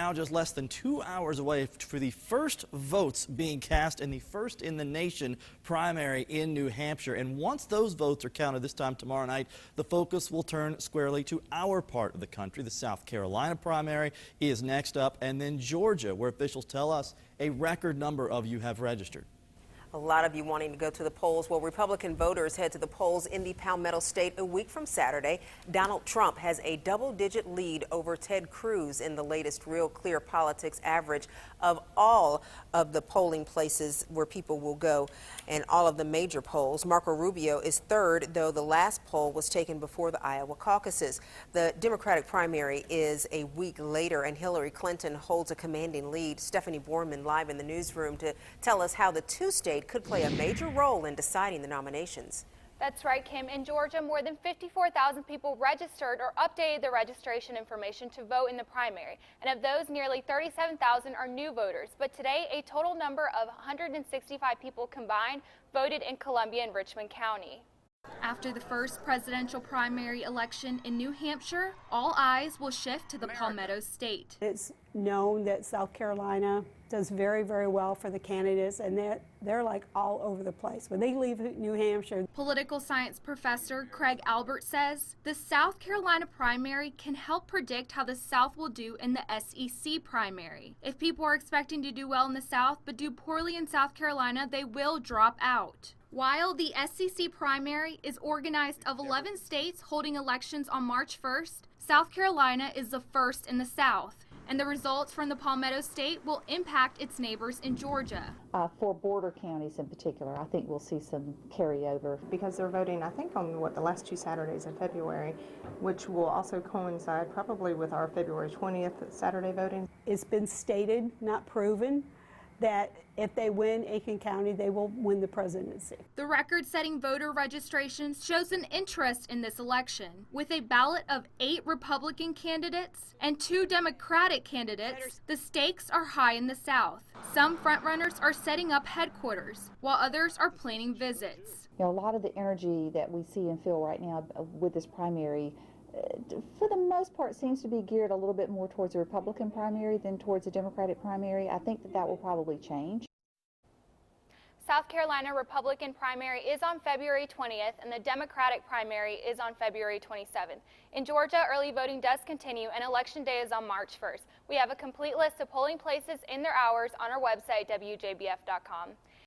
now just less than 2 hours away for the first votes being cast in the first in the nation primary in New Hampshire. And once those votes are counted this time tomorrow night, the focus will turn squarely to our part of the country. The South Carolina primary is next up, and then Georgia, where officials tell us a record number of you have registered. A lot of you wanting to go to the polls. Well, Republican voters head to the polls in the Palmetto State a week from Saturday. Donald Trump has a double-digit lead over Ted Cruz in the latest Real Clear Politics average of all of the polling places where people will go and all of the major polls. Marco Rubio is third, though the last poll was taken before the Iowa caucuses. The Democratic primary is a week later, and Hillary Clinton holds a commanding lead. Stephanie Borman live in the newsroom to tell us how the two-state could play a major role in deciding the nominations. That's right, Kim. In Georgia, more than 54,000 people registered or updated their registration information to vote in the primary. And of those, nearly 37,000 are new voters. But today, a total number of 165 people combined voted in Columbia and Richmond County. After the first presidential primary election in New Hampshire, all eyes will shift to the Palmetto State. It's known that South Carolina does very, very well for the candidates, and they're like all over the place. When they leave New Hampshire. Political science professor Craig Albert says the South Carolina primary can help predict how the South will do in the SEC primary. If people are expecting to do well in the South but do poorly in South Carolina, they will drop out. While the SEC primary is organized of 11 states holding elections on March 1st, South Carolina is the first in the South, and the results from the Palmetto State will impact its neighbors in Georgia. For border counties in particular, I think we'll see some carryover. Because they're voting, I think, on the last 2 Saturdays in February, which will also coincide probably with our February 20th Saturday voting. It's been stated, not proven, that if they win Aiken County, they will win the presidency. The record-setting voter registration shows an interest in this election. With a ballot of 8 Republican candidates and 2 Democratic candidates, the stakes are high in the South. Some frontrunners are setting up headquarters, while others are planning visits. You know, a lot of the energy that we see and feel right now with this primary, for the most part, seems to be geared a little bit more towards the Republican primary than towards the Democratic primary. I think that will probably change. South Carolina Republican primary is on February 20th and the Democratic primary is on February 27th. In Georgia, early voting does continue and Election Day is on March 1st. We have a complete list of polling places and their hours on our website, WJBF.com.